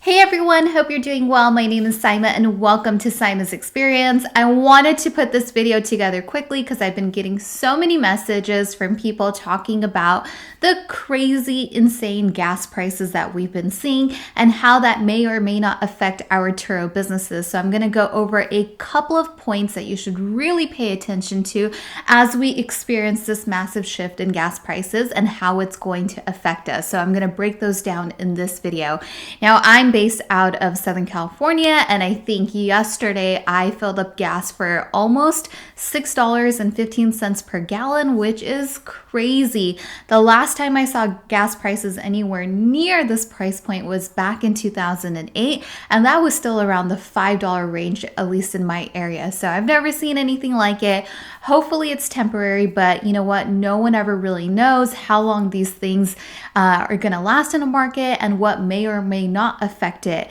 Hey everyone, hope you're doing well. My name is Saimah and welcome to Saimah's Experience. I wanted to put this video together quickly because I've been getting so many messages from people talking about the crazy, insane gas prices that we've been seeing and how that may or may not affect our Turo businesses. So I'm going to go over a couple of points that you should really pay attention to as we experience this massive shift in gas prices and how it's going to affect us. So I'm going to break those down in this video. Now, I'm based out of Southern California, and I think yesterday I filled up gas for almost $6.15 per gallon, which is crazy. The last time I saw gas prices anywhere near this price point was back in 2008, and that was still around the $5 range, at least in my area. So I've never seen anything like it. Hopefully it's temporary, but you know what? No one ever really knows how long these things are going to last in a market and what may or may not affect it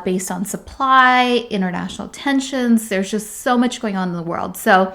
based on supply, international tensions. There's just so much going on in the world. So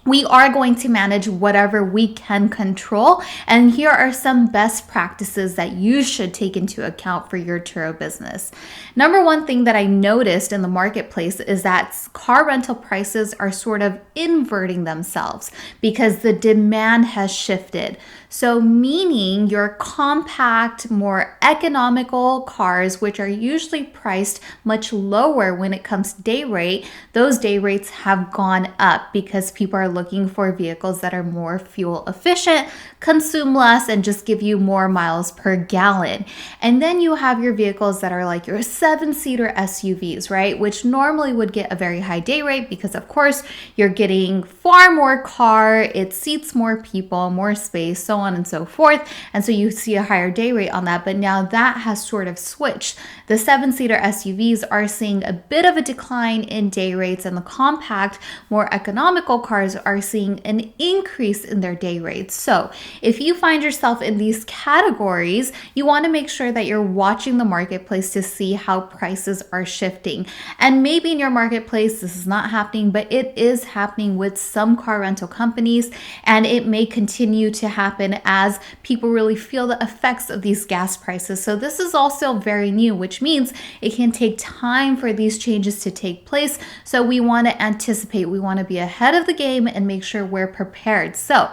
we are going to manage whatever we can control. And here are some best practices that you should take into account for your Turo business. Number one thing that I noticed in the marketplace is that car rental prices are sort of inverting themselves because the demand has shifted. So meaning your compact, more economical cars, which are usually priced much lower when it comes to day rate, those day rates have gone up because people are looking for vehicles that are more fuel efficient, consume less, and just give you more miles per gallon. And then you have your vehicles that are like your 7-seater SUVs, right? Which normally would get a very high day rate because of course you're getting far more car, it seats more people, more space, so on and so forth. And so you see a higher day rate on that, but now that has sort of switched. The 7-seater SUVs are seeing a bit of a decline in day rates, and the compact, more economical cars are seeing an increase in their day rates. So if you find yourself in these categories, you want to make sure that you're watching the marketplace to see how prices are shifting. And maybe in your marketplace, this is not happening, but it is happening with some car rental companies, and it may continue to happen as people really feel the effects of these gas prices. So this is also very new, which means it can take time for these changes to take place. So we want to anticipate, we want to be ahead of the game and make sure we're prepared. So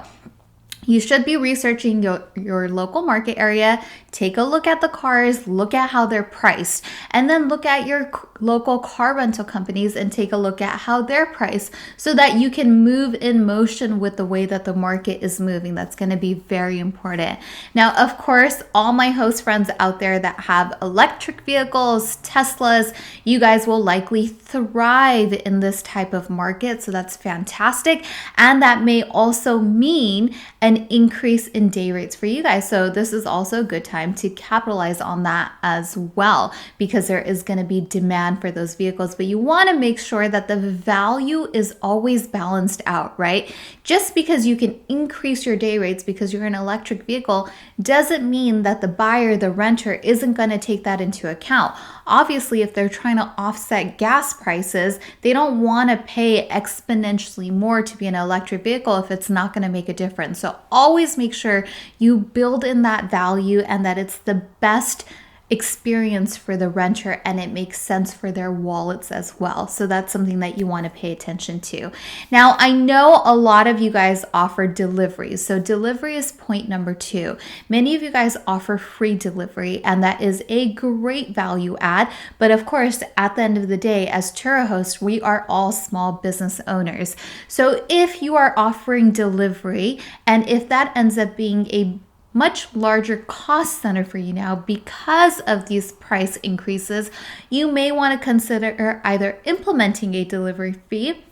you should be researching your local market area, take a look at the cars, look at how they're priced, and then look at your local car rental companies and take a look at how they're priced so that you can move in motion with the way that the market is moving. That's going to be very important. Now, of course, all my host friends out there that have electric vehicles, Teslas, you guys will likely thrive in this type of market. So that's fantastic. And that may also mean an increase in day rates for you guys. So this is also a good time to capitalize on that as well, because there is going to be demand for those vehicles, but you want to make sure that the value is always balanced out, right? Just because you can increase your day rates because you're an electric vehicle doesn't mean that the buyer, the renter, isn't going to take that into account. Obviously, if they're trying to offset gas prices, they don't want to pay exponentially more to be an electric vehicle if it's not going to make a difference. So always make sure you build in that value and that it's the best experience for the renter and it makes sense for their wallets as well. So that's something that you want to pay attention to. Now, I know a lot of you guys offer deliveries. So delivery is point number 2. Many of you guys offer free delivery, and that is a great value add. But of course, at the end of the day, as Turo hosts, we are all small business owners. So if you are offering delivery, and if that ends up being a much larger cost center for you now because of these price increases, you may want to consider either implementing a delivery fee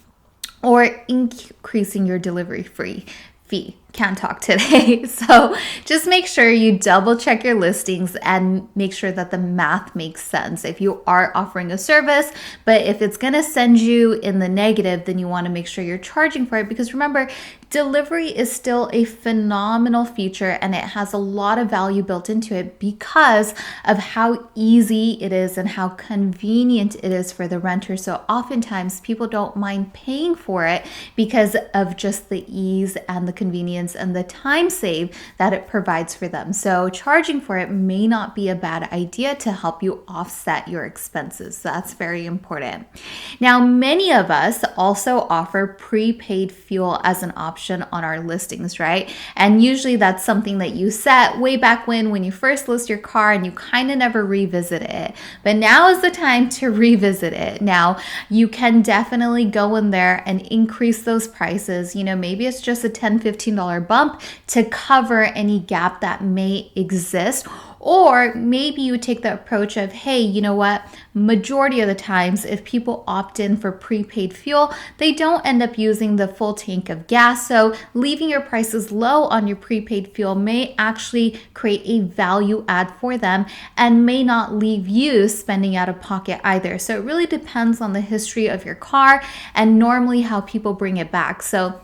or increasing your delivery fee. Can't talk today. So just make sure you double check your listings and make sure that the math makes sense. If you are offering a service, but if it's going to send you in the negative, then you want to make sure you're charging for it, because remember, delivery is still a phenomenal feature and it has a lot of value built into it because of how easy it is and how convenient it is for the renter. So oftentimes people don't mind paying for it because of just the ease and the convenience convenience and the time save that it provides for them. So charging for it may not be a bad idea to help you offset your expenses. So that's very important. Now, many of us also offer prepaid fuel as an option on our listings, right? And usually that's something that you set way back when you first list your car and you kind of never revisit it. But now is the time to revisit it. Now, you can definitely go in there and increase those prices. You know, maybe it's just a $10, $15 bump to cover any gap that may exist. Or maybe you take the approach of, hey, you know what? Majority of the times, if people opt in for prepaid fuel, they don't end up using the full tank of gas. So leaving your prices low on your prepaid fuel may actually create a value add for them and may not leave you spending out of pocket either. So it really depends on the history of your car and normally how people bring it back. So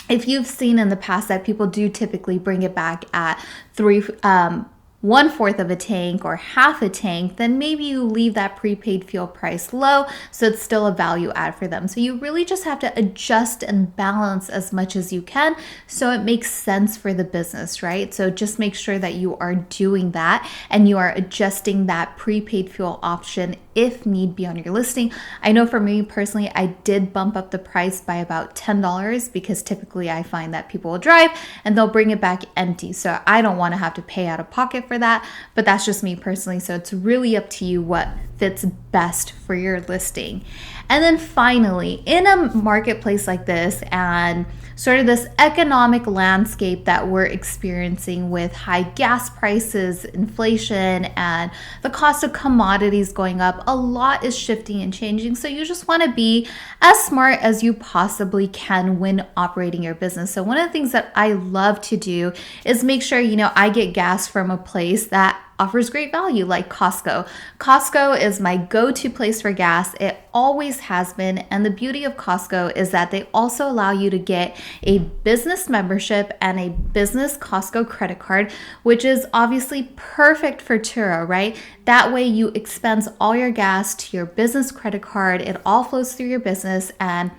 if you've seen in the past that people do typically bring it back at 1/4 of a tank or half a tank, then maybe you leave that prepaid fuel price low so it's still a value add for them. So you really just have to adjust and balance as much as you can so it makes sense for the business, right? So just make sure that you are doing that and you are adjusting that prepaid fuel option if need be on your listing. I know for me personally, I did bump up the price by about $10 because typically I find that people will drive and they'll bring it back empty. So I don't want to have to pay out of pocket for that, but that's just me personally. So it's really up to you what fits best for your listing. And then finally, in a marketplace like this and sort of this economic landscape that we're experiencing with high gas prices, inflation, and the cost of commodities going up, a lot is shifting and changing. So you just want to be as smart as you possibly can when operating your business. So one of the things that I love to do is make sure, I get gas from a place that offers great value, like Costco. Costco is my go-to place for gas. It always has been. And the beauty of Costco is that they also allow you to get a business membership and a business Costco credit card, which is obviously perfect for Turo, right? That way you expense all your gas to your business credit card. It all flows through your business. And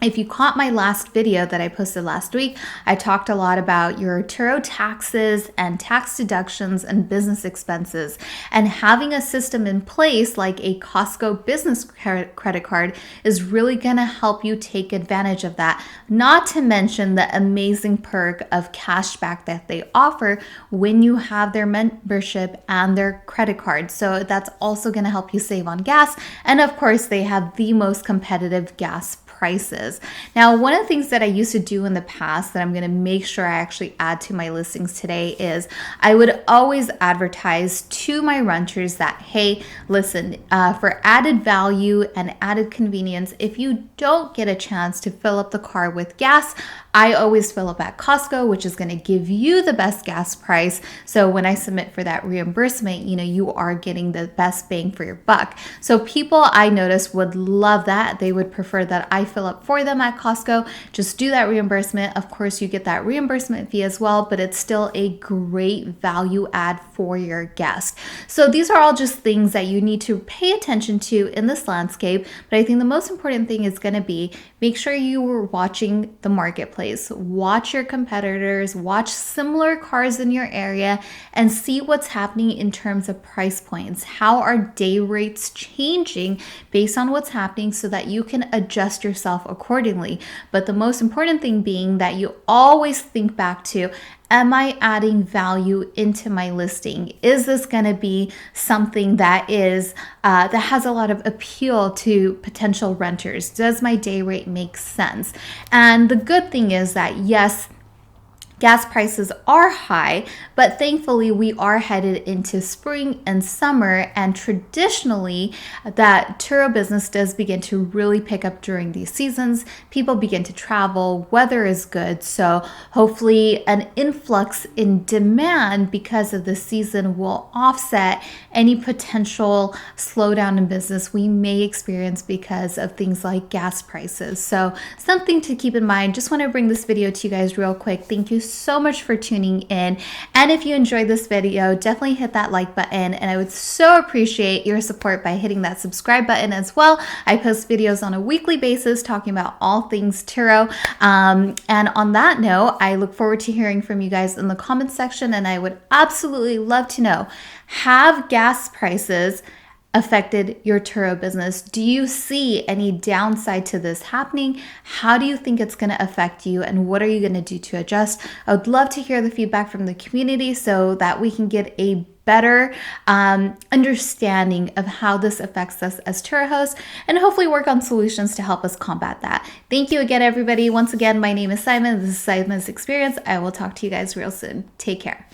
if you caught my last video that I posted last week, I talked a lot about your Turo taxes and tax deductions and business expenses. And having a system in place like a Costco business credit card is really going to help you take advantage of that. Not to mention the amazing perk of cashback that they offer when you have their membership and their credit card. So that's also going to help you save on gas. And of course, they have the most competitive gas prices. Now, one of the things that I used to do in the past that I'm going to make sure I actually add to my listings today is I would always advertise to my renters that, hey, listen, for added value and added convenience, if you don't get a chance to fill up the car with gas, I always fill up at Costco, which is going to give you the best gas price. So when I submit for that reimbursement, you are getting the best bang for your buck. So people I notice would love that. They would prefer that I fill up for them at Costco. Just do that reimbursement. Of course, you get that reimbursement fee as well, but it's still a great value add for your guest. So these are all just things that you need to pay attention to in this landscape. But I think the most important thing is going to be make sure you are watching the marketplace. Watch your competitors, watch similar cars in your area, and see what's happening in terms of price points. How are day rates changing based on what's happening so that you can adjust yourself accordingly? But the most important thing being that you always think back to, am I adding value into my listing? Is this going to be something that is that has a lot of appeal to potential renters? Does my day rate make sense? And the good thing is that yes, gas prices are high, but thankfully we are headed into spring and summer, and traditionally that Turo business does begin to really pick up during these seasons. People begin to travel, weather is good, so hopefully an influx in demand because of the season will offset any potential slowdown in business we may experience because of things like gas prices. So something to keep in mind. Just want to bring this video to you guys real quick. Thank you so much for tuning in. And if you enjoyed this video, definitely hit that like button. And I would so appreciate your support by hitting that subscribe button as well. I post videos on a weekly basis talking about all things Turo. And on that note, I look forward to hearing from you guys in the comments section. And I would absolutely love to know, have gas prices affected your Turo business? Do you see any downside to this happening? How do you think it's going to affect you, and what are you going to do to adjust? I would love to hear the feedback from the community so that we can get a better understanding of how this affects us as Turo hosts, and hopefully work on solutions to help us combat that. Thank you again, everybody. Once again, my name is Saimah. This is Saimah's Experience. I will talk to you guys real soon. Take care.